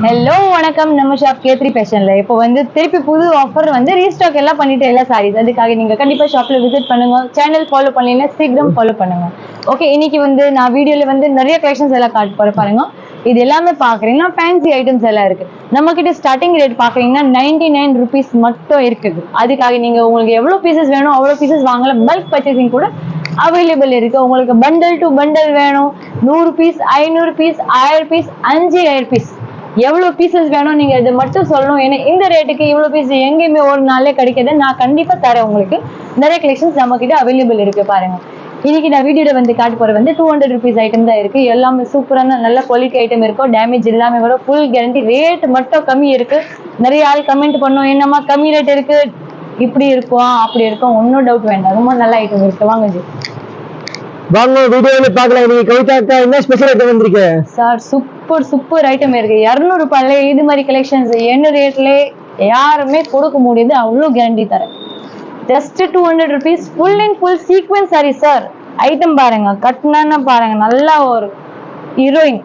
Hello வணக்கம், நம்ம shop K3 ஃபேஷன்ல இப்போ வந்து திருப்பி புது ஆஃபர் வந்து ரீஸ்டாக் எல்லாம் பண்ணிட்டு எல்லா சாரீஸ். அதுக்காக நீங்க கண்டிப்பா ஷாப்ல விசிட் பண்ணுங்க. சேனல் ஃபாலோ பண்ணீங்கன்னா சீக்கிரம் ஃபாலோ பண்ணுங்க. ஓகே, இன்னைக்கு வந்து நான் வீடியோல வந்து நிறைய கலெக்ஷன்ஸ் எல்லாம் காட்ட போறேன் பாருங்க. இது எல்லாமே பாக்குறீங்கன்னா ஃபேன்சி ஐட்டம்ஸ் எல்லாம் இருக்கு. நம்ம கிட்ட ஸ்டார்டிங் ரேட் பாக்குறீங்கன்னா 99 rupees மட்டும் இருக்குது. அதுக்காக நீங்க உங்களுக்கு எவ்வளவு பீசஸ் வேணும் அவ்வளவு பீசஸ் வாங்கலாம். பல்க் பர்ச்சேசிங் கூட அவைலபிள் இருக்கு. உங்களுக்கு பண்டல் டு பண்டல் வேணும், 100 பீஸ், 500 பீஸ், 1000 பீஸ், 5000 பீஸ், எவ்வளவு பீசஸ் வேணும் நீங்க இதை மட்டும் சொல்லணும். ஏன்னா இந்த ரேட்டுக்கு இவ்வளவு பீஸ் எங்கேயுமே ஒரு நாளே கிடைக்காது. நான் கண்டிப்பா தரேன். உங்களுக்கு நிறைய கலெக்ஷன்ஸ் நம்ம கிட்ட அவைலபிள் இருக்கு பாருங்க. இன்னைக்கு நான் வீடியோல வந்து காட்ட போறது வந்து 200 rupees ஐட்டம் தான் இருக்கு. எல்லாமே சூப்பரான நல்ல குவாலிட்டி ஐட்டம் இருக்கும். டேமேஜ் எல்லாமே வரும். Full guarantee. ரேட் மட்டும் கம்மி இருக்கு. நிறைய ஆள் கமெண்ட் பண்ணோம், என்னமா கம்மி ரேட் இருக்கு, இப்படி இருக்கும் அப்படி இருக்கும். ஒன்னும் டவுட் வேண்டாம், ரொம்ப நல்ல ஐட்டம் இருக்கு. வாங்க ஜி, வாங்க வீடியோல பார்க்கலாம். நீங்க கவிதாக்கா என்ன ஸ்பெஷல் ஐட்டம் வந்திருக்கு சார்? சூப்பர் ஐட்டம் இருக்கு. 200 ரூபாயில இது மாதிரி கலெக்ஷன்ஸ் என்ன ரேட்ல யாருமே கொடுக்க முடியுது. அவ்வளோ கேரண்டி தரேன். Just 200 rupees full and full sequence sorry sir. Item பாருங்க, கட்டினா பாருங்க, நல்லா ஒரு ஹீரோயின்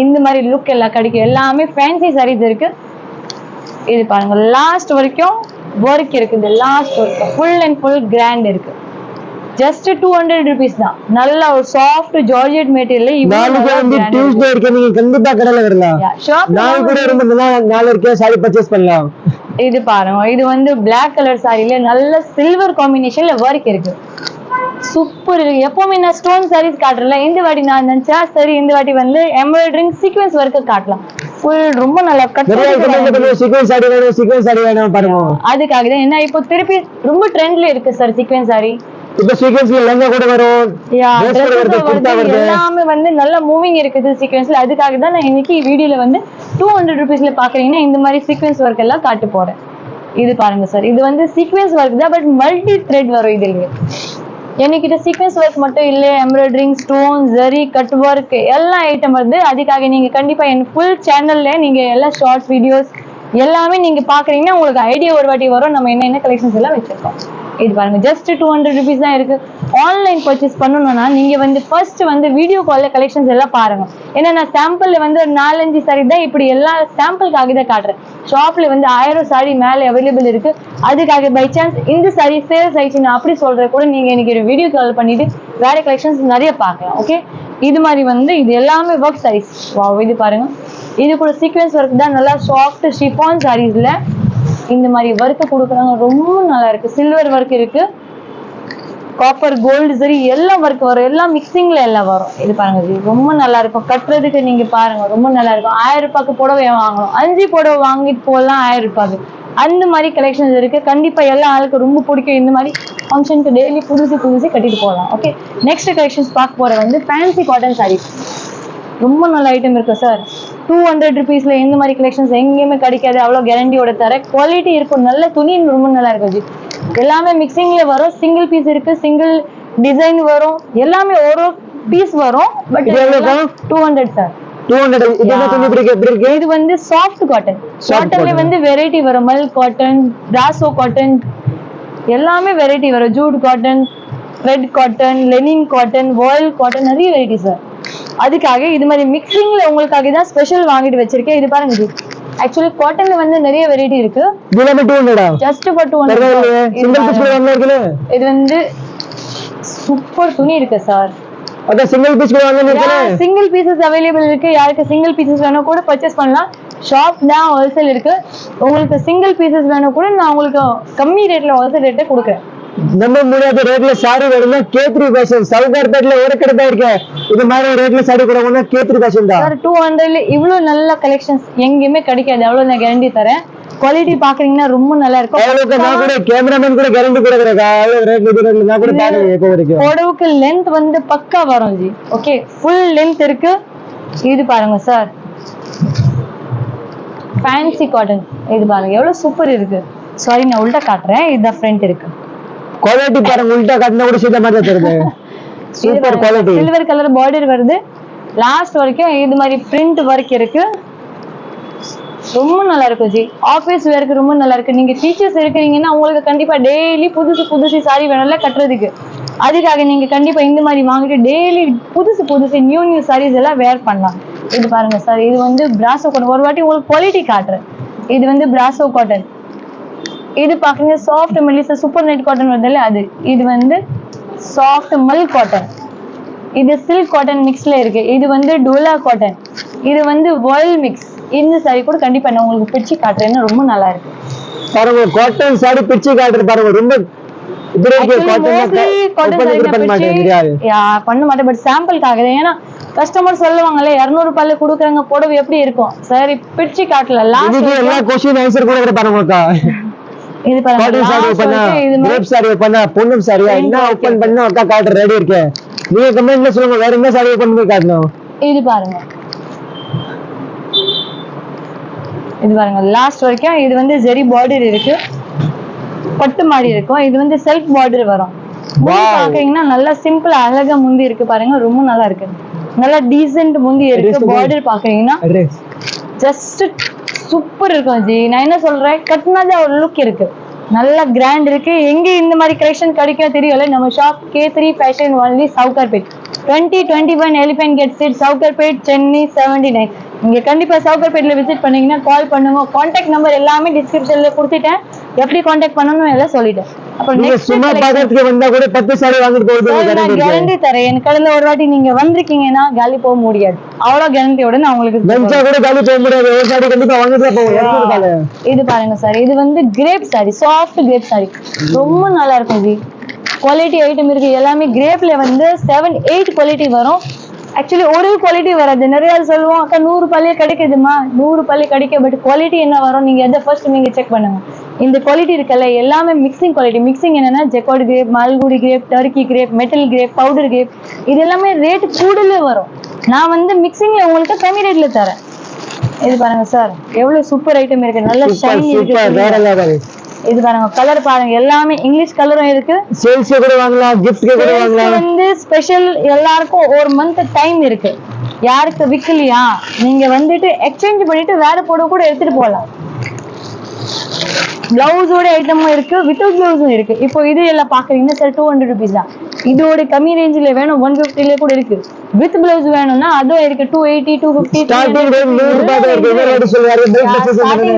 இந்த மாதிரி லுக் எல்லாம் கிடைக்கும். எல்லாமே ஃபேன்சி சாரீஸ் இருக்கு. இது பாருங்க, லாஸ்ட் வரைக்கும் ஒர்க் இருக்குது. லாஸ்ட் வரைக்கும் ஃபுல் அண்ட் ஃபுல் கிராண்ட் இருக்கு. ஜஸ்ட் 200 rupees தான். நல்ல ஒரு சாஃப்ட் ஜார்ஜெட் மெட்டீரியல். நாளைக்கு வந்து டியூஸ்டே இருக்கு, நீங்க கண்டிப்பா கடையில வரலாம். நான் கூட ரொம்ப நாளை இருக்கே சாரி பர்ச்சேஸ் பண்ணலாம். இது பாருங்க, இது வந்து பிளாக் கலர் சாரியில நல்ல சில்வர் காம்பினேஷன்ல ஒர்க் இருக்கு. சூப்பர் இருக்கு. எப்பவுமே நான் ஸ்டோன் சாரீஸ் காட்டுறல, இந்த வாட்டி நான் நினைச்சா சரி இந்த வாட்டி வந்து எம்ப்ராய்டரிங் சீக்வென்ஸ் ஒர்க் காட்டலாம். ஃபுல் ரொம்ப நல்லா சீக்வென்ஸ் சாரி வேணும் பாருங்க. அதுக்காக தான் என்ன இப்போ திருப்பி ரொம்ப ட்ரெண்ட்ல இருக்கு சார் சீக்வென்ஸ் சாரி. இப்ப சீக்வென்ஸ்ல லெங்க கூட வரும், எல்லாமே வந்து நல்ல மூவிங் இருக்குது சீக்வென்ஸ்ல. அதுக்காக தான் நான் இன்னைக்கு வீடியோல வந்து 200 rupeesல பாக்குறீங்கன்னா இந்த மாதிரி சீக்வென்ஸ் ஒர்க் எல்லாம் காட்ட போறேன். இது பாருங்க சார், இது வந்து சீக்வென்ஸ் ஒர்க் தான், பட் மல்டி த்ரெட் வரும் இதுல. என்கிட்ட சீக்வென்ஸ் ஒர்க் மட்டும் இல்ல, embroidering, stone, zari, cut work எல்லா ஐட்டம் வருது. அதுக்காக நீங்க கண்டிப்பா என் ஃபுல் சேனல்ல நீங்க எல்லா ஷார்ட்ஸ் வீடியோஸ் எல்லாமே நீங்க பாக்குறீங்கன்னா உங்களுக்கு ஐடியா ஒரு வாட்டி வரும் நம்ம என்ன கலெக்ஷன்ஸ் எல்லாம் வச்சிருக்கோம். இது பாருங்க, ஜஸ்ட் 200 rupees தான் இருக்கு. ஆன்லைன் பர்ச்சேஸ் பண்ணணும்னா நீங்க வந்து ஃபர்ஸ்ட் வந்து வீடியோ கால்ல கலெக்ஷன்ஸ் எல்லாம் பாருங்க. ஏன்னா நான் சாம்பிள்ல வந்து ஒரு 4-5 சாரி தான் இப்படி எல்லா சாம்பிளுக்காக தான் காட்டுறேன். ஷாப்ல வந்து 1000 சாரி மேலே அவைலபிள் இருக்கு. அதுக்காக பை சான்ஸ் இந்த சாரி சேல்ஸ் ஆயிடுச்சுன்னா அப்படி சொல்ற கூட நீங்க இன்னைக்கு ஒரு வீடியோ கால் பண்ணிட்டு வேற கலெக்ஷன்ஸ் நிறைய பார்க்கலாம். ஓகே, இது மாதிரி வந்து இது எல்லாமே ஒர்க் சாரீஸ். வாவ், இது பாருங்க, இது கூட சீக்வென்ஸ் ஒர்க் தான். நல்லா சாஃப்ட் ஷிஃபான் சாரீஸ்ல இந்த மாதிரி ஒர்க் கொடுக்குறாங்க. ரொம்ப நல்லா இருக்கு. சில்வர் ஒர்க் இருக்கு, காப்பர், கோல்டு, சரி எல்லாம் ஒர்க் வரும். எல்லாம் மிக்சிங்ல எல்லாம் வரும். இது பாருங்க ஜி, ரொம்ப நல்லா இருக்கும். கட்டுறதுக்கு நீங்க பாருங்க, ரொம்ப நல்லா இருக்கும். 1000 ரூபாய்க்கு புடவை வாங்கணும், 5 புடவை வாங்கிட்டு போகலாம் 1000 ரூபாய்க்கு. அந்த மாதிரி கலெக்ஷன்ஸ் இருக்கு. கண்டிப்பா எல்லா ஆளுக்கு ரொம்ப பிடிக்கும். இந்த மாதிரி ஃபங்க்ஷனுக்கு டெய்லி புதுசு கட்டிட்டு போகலாம். ஓகே, நெக்ஸ்ட் கலெக்ஷன்ஸ் பார்க்க போற வந்து ஃபேன்சி காட்டன் சாரீஸ். ரொம்ப நல்ல ஐட்டம் இருக்கு சார். 200 rupeesல இந்த மாதிரி கலெக்ஷன்ஸ் எங்கேயுமே கிடைக்காது. அவ்வளோ கேரண்டியோட தர குவாலிட்டி இருக்கும். நல்ல துணி ரொம்ப நல்லா இருக்கும் ஜி. எல்லாமே மிக்சிங்ல வரும். சிங்கிள் பீஸ் இருக்கு, சிங்கிள் டிசைன் வரும். எல்லாமே ஒரு பீஸ் வரும். But 200 sir. 200. இது வந்து சாஃப்ட் காட்டன். காட்டன்ல வந்து வெரைட்டி வரும். மல் காட்டன், பிராசோ காட்டன், எல்லாமே வெரைட்டி வரும். Jude cotton, red cotton, Lenin cotton, வாயில் காட்டன், நிறைய வெரைட்டி சார். அதுக்காக இது மாதிரி மிக்சிங்ல உங்களுக்காக தான் ஸ்பெஷல் வாங்கிட்டு வச்சிருக்கேன். இது பாருங்க ஜி, ஆக்சுவலி காட்டன்ல வந்து நிறைய வெரைட்டி இருக்கு. Just for 200. இது வந்து சூப்பர் துணி இருக்கு சார். சிங்கிள் பீசஸ் அவைலபிள் இருக்கு. யாருக்கு சிங்கிள் பீசஸ் வேணும் கூட பர்ச்சேஸ் பண்ணலாம். ஷாப் தான் ஹோல்சேல் இருக்கு. உங்களுக்கு சிங்கிள் பீசஸ் வேணும் கூட நான் உங்களுக்கு கம்மி ரேட்ல ஹோல்சேல் ரேட்டே கொடுக்குறேன். நம்ம முடியாத ரேட்ல சாரி வேணும்னா K3 ஃபேஷன் சவுகார்பேட்ல ஒரு கடை தான் இருக்கு. இது மாதிரி ரேட்ல சாரி கொடுக்கணும்னா K3 ஃபேஷன் தான். சார் 200ல இவ்வளவு நல்ல கலெக்ஷன்ஸ் எங்கேயுமே கிடைக்காது. அவ்வளவு நான் கேரண்டி தரேன். குவாலிட்டி பாக்குறீங்கன்னா ரொம்ப நல்லா இருக்கும். நான் கூட கேமராமேன் கூட கேரண்டி கொடுக்குறேன். அவ்வளவு ரேட்ல நான் கூட பாருங்க. இப்போ வரைக்கும் புடவுக்கு லெந்த் வந்து பக்கா வரும் ஜி. ஓகே, ஃபுல் லெந்த் இருக்கு. இது பாருங்க சார், ஃபேன்சி காட்டன். இது பாருங்க எவ்வளவு சூப்பர் இருக்கு. சாரி, நான் உள்டா காட்டுறேன். இதுதான் ஃப்ரண்ட் இருக்கு. குவாலிட்டி பாருங்க, உல்டா காட்டினா கூட சீதா மாதிரி தெரியுது. Super quality. Silver colour border வருது. லாஸ்ட் வரைக்கும் இது மாதிரி பிரிண்ட் ஒர்க் இருக்கு. ரொம்ப நல்லா இருக்கும் ஜி. ஆபீஸ் வேருக்கு ரொம்ப நல்லா இருக்கு. நீங்க டீச்சர்ஸ் இருக்கிறீங்கன்னா உங்களுக்கு கண்டிப்பா டெய்லி புதுசு சாரி வேணும்ல கட்டுறதுக்கு. அதுக்காக நீங்க கண்டிப்பா இந்த மாதிரி வாங்கிட்டு டெய்லி புதுசு நியூ சாரீஸ் எல்லாம் வேர் பண்ணலாம். இது பாருங்க சார், இது வந்து பிராசோ காட்டன். ஒரு வாட்டி உங்களுக்கு குவாலிட்டி காட்டுறேன். இது வந்து பிராசோ காட்டன். இது பாக்குறீங்க சாஃப்ட் மெலிசா சூப்பர் நெட் காட்டன் வருதுல்ல அது. இது வந்து சாஃப்ட் மல் காட்டன். இது சில்க் காட்டன் மிக்ஸ்ல இருக்கு. இது வந்து டோலா காட்டன். இது வந்து வாயில் மிக்ஸ். இந்த சாரி கூட கண்டிப்பா நான் உங்களுக்கு பிடிச்சி காட்டுறேன், ரொம்ப நல்லா இருக்கு பாருங்க. காட்டன் சாரி பிடிச்சி காட்டுறது பாருங்க. ரொம்ப பண்ண மாட்டேன், பட் சாம்பிளுக்காக. ஏன்னா கஸ்டமர் சொல்லுவாங்கல்ல 200 ரூபாயில கொடுக்குறாங்க புடவை எப்படி இருக்கும், சரி பிடிச்சி காட்டல. எல்லா क्वेश्चन ஆன்சர் கூட பாருங்கக்கா. இது பாருங்க, காட்டன் சாரி பண்ணா கிரேப் சாரி பண்ணா பொன்னம் சாரியா என்ன ஓபன் பண்ணா அக்கா காட்ட ரெடி இருக்கு. நீங்க கமெண்ட்ல சொல்லுங்க வேற என்ன சாரி ஓபன் பண்ணி காட்டணும். இது பாருங்க, இது பாருங்க லாஸ்ட் வரைக்கும். இது வந்து ஜெரி பார்டர் இருக்கு, பட்டு மாடி இருக்கும். இது வந்து செல்ஃப் பார்டர் வரும். பாக்குறீங்கன்னா நல்லா சிம்பிள் அழகா முந்தி இருக்கு பாருங்க, ரொம்ப நல்லா இருக்கு. நல்லா டீசென்ட் முந்தி இருக்கு. பார்டர் பாக்குறீங்கன்னா ஜஸ்ட் சூப்பர் இருக்கும் ஜி. நான் என்ன சொல்றேன், கட்டினாதே ஒரு லுக் இருக்கு, நல்லா கிராண்ட் இருக்கு. எங்க இந்த மாதிரி கலெக்ஷன் கிடைக்கும் தெரியல. நம்ம shop K3 fashion only Sowcarpet 2021 elephant gate street Sowcarpet Chennai 79. நீங்க கண்டிப்பா சவுகார்பேட்ல விசிட் பண்ணீங்கன்னா கால் பண்ணுங்க. கான்டாக்ட் நம்பர் எல்லாமே டிஸ்கிரிப்ஷன்ல கொடுத்துட்டேன், எப்படி கான்டாக்ட் பண்ணணும் எல்லாம் சொல்லிட்டேன். அப்புறம் நீங்க சும்மா பாக்கிறதுக்கு வந்தா கூட 10 சாரி வாங்கிட்டு போறது நான் கேரண்டி தரேன். என் கடையில ஒரு வாட்டி நீங்க வந்திருக்கீங்கன்னா காலி போக முடியாது, அவ்வளவு கேரண்டியோட நான் உங்களுக்கு வெஞ்சா கூட காலி போக முடியாது. ஒரு சாரி கண்டிப்பா வாங்கிட்டு தான் போவோம். இது பாருங்க சார், இது வந்து crepe sari, soft crepe sari, ரொம்ப நல்லா இருக்கும் ஜி. குவாலிட்டி ஐட்டம் இருக்கு எல்லாமே. கிரேப்ல வந்து 7-8 குவாலிட்டி வரும். ஆக்சுவலி ஒரு குவாலிட்டி வராது. நிறைய சொல்லுவோம் அக்கா 100 ரூபாயிலே கிடைக்குதுமா, 100 ரூபாயிலே கிடைக்கும். பட் குவாலிட்டி என்ன வரும் நீங்க எதை ஃபர்ஸ்ட் நீங்க செக் பண்ணுங்க. இந்த குவாலிட்டி இருக்குல்ல எல்லாமே மிக்சிங் குவாலிட்டி. மிக்சிங் என்னன்னா jacquard crepe, Malgudi crepe, turkey crepe, metal crepe, powder crepe, இது எல்லாமே ரேட் கூடல வரும். நான் வந்து மிக்சிங்ல உங்களுக்கு கம்மி ரேட்ல தரேன். இது பாருங்க சார், எவ்வளவு சூப்பர் ஐட்டம் இருக்கு, நல்ல ஷைனி இருக்கு. இது பாருங்க கலர் பாருங்க, எல்லாமே இங்கிலீஷ் கலரும் இருக்கு. சேல்ஸ் கூட வாங்கலாம், gift கூட வாங்கலாம். வந்து ஸ்பெஷல் எல்லாருக்கும் ஒரு மந்த் டைம் இருக்கு. யாருக்கு விக்கலையா நீங்க வந்துட்டு எக்ஸ்சேஞ்ச் பண்ணிட்டு வேற போட கூட எடுத்துட்டு போகலாம். பிளவுஸோட ஐட்டமும் இருக்கு, வித்தவுட் பிளவுஸும் இருக்கு. இப்போ இது எல்லாம் பாக்குறீங்கன்னா சார் 200 ருபீஸ் தான். இதோட கம்மி ரேஞ்சில வேணும் 150ல கூட இருக்கு. வித் பிளவுஸ் வேணும்னா அதுவும் இருக்கு 280, 250. ஸ்டார்டிங்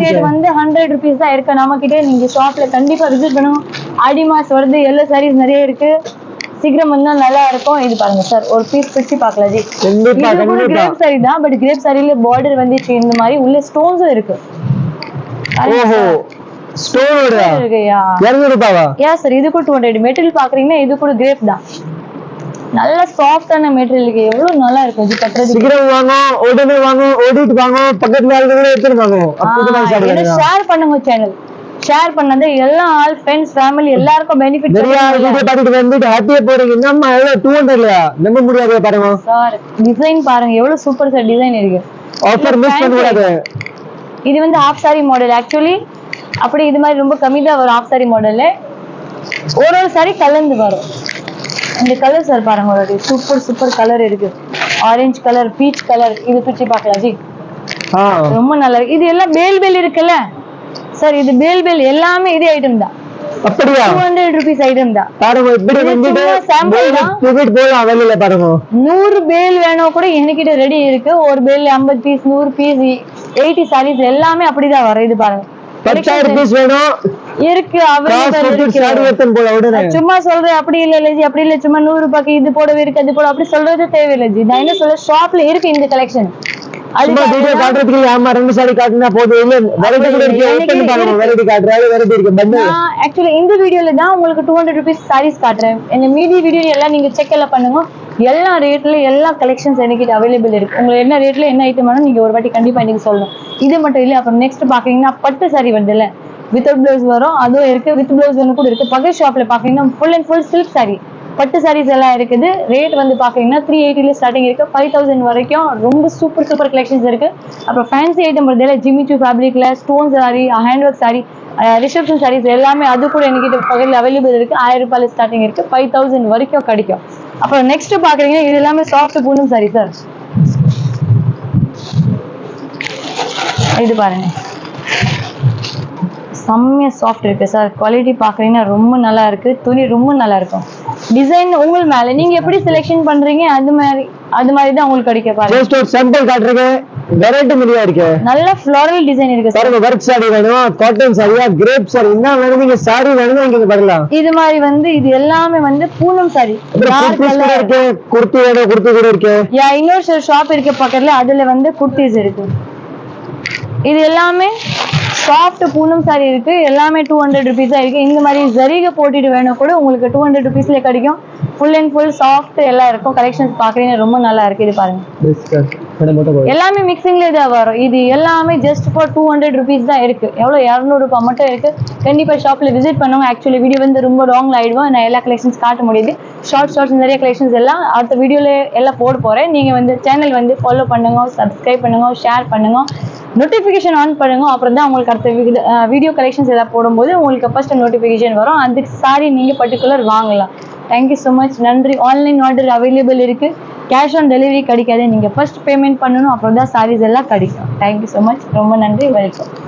ரேட் வந்து 100 ருபீஸ் தான் இருக்கு நம்ம கிட்ட. நீங்க ஷாப்ல கண்டிப்பா விசிட் பண்ணுங்க. ஆடி மாசம் வருது, எல்லா சாரீஸ் நிறைய இருக்கு, சீக்கிரம் வந்தா நல்லா இருக்கும். இது பாருங்க சார், ஒரு பீஸ் பிரிச்சு பார்க்கலாம் ஜி. இது கூட கிரேப் சாரி தான், பட் கிரேப் சாரியில பார்டர் வந்துச்சு இந்த மாதிரி, உள்ள ஸ்டோன்ஸும் இருக்கு. ஓஹோ, ஸ்டோன் இருக்குயா 200 ரூபாயா? யா சார், இது கூட 200. மெட்டீரியல் பாக்குறீங்கன்னா இது கூட கிரேப் தான். நல்ல சாஃப்டான மெட்டீரியல் இருக்கு, எவ்வளவு நல்லா இருக்கும் இது கட்டுறது. சீக்கிரம் வாங்க, உடனே வாங்க, ஓடிட்டு வாங்க, பக்கத்துல ஆளுங்க கூட எடுத்துட்டு வாங்க. அப்படி ஷேர் பண்ணுங்க, சேனல் ஷேர் பண்ணது எல்லா ஆல் ஃப்ரெண்ட்ஸ் ஃபேமிலி எல்லாருக்கும் பெனிஃபிட். நிறைய வீடியோ பார்த்துட்டு வந்துட்டு ஹாப்பியா போறீங்க. நம்ம எவ்வளவு 200ல நம்ப முடியாது பாருங்க சார். டிசைன் பாருங்க எவ்வளவு சூப்பர் சார் டிசைன் இருக்கு. ஆஃபர் மிஸ் பண்ண கூடாது. இது வந்து ஹாஃப் சாரி மாடல். ஆக்சுவலி அப்படி இது மாதிரி ரொம்ப கம்மி தான் வரும் ஹாஃப் சாரி மாடல்ல. ஒரு சாரி கலந்து வரும். இந்த கலர் சார் பாருங்க, ஒரு சூப்பர் சூப்பர் கலர் இருக்கு. Orange colour, peach colour. இது பிடிச்சி பார்க்கலாம் ஜி, ரொம்ப நல்லா இருக்கு. இது எல்லாம் பேல் பேல் இருக்குல்ல சார், இது பேல் பேல் எல்லாமே இதே ஐட்டம் தான். அப்படியா? 200 ருபீஸ் ஐட்டம் தான் பாருங்க. இப்படி வந்துட்டு சாம்பிள் தான் டிக்கெட் போலாம் வெளியில பாருங்க. 100 பேல் வேணும் கூட என்கிட்ட ரெடி இருக்கு. ஒரு பேல் 50 பீஸ், 100 பீஸ், 80 சாரீஸ் எல்லாமே அப்படிதான் வரும். இது பாருங்க 10,000 பீஸ் வேணும் இருக்கு, அவைலபிள் இருக்கு. சும்மா சொல்றேன் அப்படி இல்ல ஜி, அப்படி இல்ல சும்மா 100 ரூபாய்க்கு இது போடவே இருக்கு அது போட அப்படி சொல்றது தேவையில்லை ஜி. நான் என்ன சொல்ல, ஷாப்ல இருக்கு இந்த கலெக்ஷன். சும்மா வீடியோ காட்றதுக்கு ஆமா 2 சாரி காட்டுனா போதும். இல்ல வெரைட்டி கூட இருக்கு, ஓபன் பண்ணுங்க. வெரைட்டி காட்றாரு, வெரைட்டி இருக்கு பட் ஆக்சுவலி இந்த வீடியோல தான் உங்களுக்கு 200 ருபீஸ் சாரீஸ் காட்டுறேன். இந்த மீதி வீடியோ எல்லாம் நீங்க செக் எல்லாம் பண்ணுங்க. எல்லா ரேட்ல எல்லா கலெக்ஷன்ஸ் என்கிட்ட அவைலபிள் இருக்கு. உங்களுக்கு என்ன ரேட்ல என்ன ஐட்டம் வேணும் நீங்க ஒரு வாட்டி கண்டிப்பா எனக்கு சொல்லணும். இது மட்டும் இல்ல, அப்புறம் நெக்ஸ்ட் பாத்தீங்கன்னா பட்டு சாரி வருது இல்ல, வித்தவுட் பிளவுஸ் வரும், அதுவும் இருக்கு. வித் பிளவுஸ் ஒன்று கூட இருக்கு. பக்கத்து ஷாப்ல பாத்தீங்கன்னா full and full silk sorry பட்டு சாரீஸ் எல்லாம் இருக்குது. ரேட் வந்து பாத்தீங்கன்னா 380ல ஸ்டார்டிங் இருக்கு, 5000 வரைக்கும். ரொம்ப சூப்பர் சூப்பர் கலெக்ஷன்ஸ் இருக்கு. அப்புறம் ஃபேன்சி ஐட்டம் வருது இல்ல, ஜிமிச்சு ஃபேப்ரிக்ல stone sari, hand work sari, reception saris எல்லாமே அது கூட என்கிட்ட பக்கத்துல அவைலபிள் இருக்கு. 1000 ரூபாயில ஸ்டார்டிங் இருக்கு, 5000 வரைக்கும் கிடைக்கும். அப்புறம் நெக்ஸ்ட் பாக்குறீங்கன்னா இது எல்லாமே சாஃப்ட் பூனம் சாரி சார். இது பாருங்க செம்மையா சாஃப்ட் இருக்கு சார். குவாலிட்டி பாக்குறீங்கன்னா ரொம்ப நல்லா இருக்கு, துணி ரொம்ப நல்லா இருக்கும். டிசைன் உங்கள் மேல நீங்க எப்படி செலெக்ஷன் பண்றீங்க அது மாதிரி தான் உங்களுக்கு கிடைக்க பாருங்க. ஜஸ்ட் ஒரு சாம்பிள் காட்டுறீங்க, வெரைட்டி முடியா இருக்கு. நல்ல ஃப்ளோரல் டிசைன் இருக்கு சார். பாருங்க ஒர்க் சாரி வேணும், காட்டன் சாரியா, கிரேப் சாரி என்ன வேணும், நீங்க சாரி வேணும் இங்க வரலாம். இது மாதிரி இது எல்லாமே பூனம் சாரி. டார்க் கலர் இருக்கு, குர்த்தி வேணும், குர்த்தி கூட இருக்கு. இன்னொரு ஷாப் இருக்கு பக்கத்துல, அதுல குர்த்திஸ் இருக்கு. இது எல்லாமே சாஃப்ட் பூனம் சாரி இருக்கு. எல்லாமே 200 rupees தான் இருக்கு. இந்த மாதிரி ஜரிகை போட்டுட்டு வேணும் கூட உங்களுக்கு 200 rupeesல கிடைக்கும். ஃபுல் அண்ட் ஃபுல் சாஃப்ட் எல்லாம் இருக்கும். கலெக்ஷன்ஸ் பாக்குறீங்க, ரொம்ப நல்லா இருக்கு. இது பாருங்க, எல்லாமே மிக்சிங்ல தான் வரும். இது எல்லாமே ஜஸ்ட் ஃபார் 200 rupees தான் இருக்கு. எவ்வளவு 200 ரூபாய் மட்டும் இருக்கு. கண்டிப்பா ஷாப்ல விசிட் பண்ணுங்க. ஆக்சுவலி வீடியோ ரொம்ப லாங் ஆயிடுவோம், நான் எல்லா கலெக்ஷன்ஸ் காட்ட முடியுது. ஷார்ட்ஸ் நிறைய கலெக்ஷன்ஸ் எல்லாம் அடுத்த வீடியோல எல்லாம் போட போறேன். நீங்க சேனல் ஃபாலோ பண்ணுங்க, சப்ஸ்கிரைப் பண்ணுங்க, ஷேர் பண்ணுங்க, நோட்டிபிகேஷன் ஆன் பண்ணுங்க. அப்புறம் தான் உங்களுக்கு அடுத்த வீடியோ கலெக்ஷன்ஸ் எல்லாம் போடும்போது உங்களுக்கு ஃபர்ஸ்ட் நோட்டிபிகேஷன் வரும். அதுக்கு சாரி நீங்க பர்டிகுலர் வாங்கலாம். தேங்க்யூ ஸோ மச், நன்றி. ஆன்லைன் ஆர்டர் அவைலபிள் இருக்கு. கேஷ் ஆன் டெலிவரி கிடைக்காது. நீங்க ஃபர்ஸ்ட் பேமெண்ட் பண்ணணும், அப்புறம் தான் சாரீஸ் எல்லாம் கிடைக்கும். தேங்க்யூ ஸோ மச், ரொம்ப நன்றி, வெல்கம்.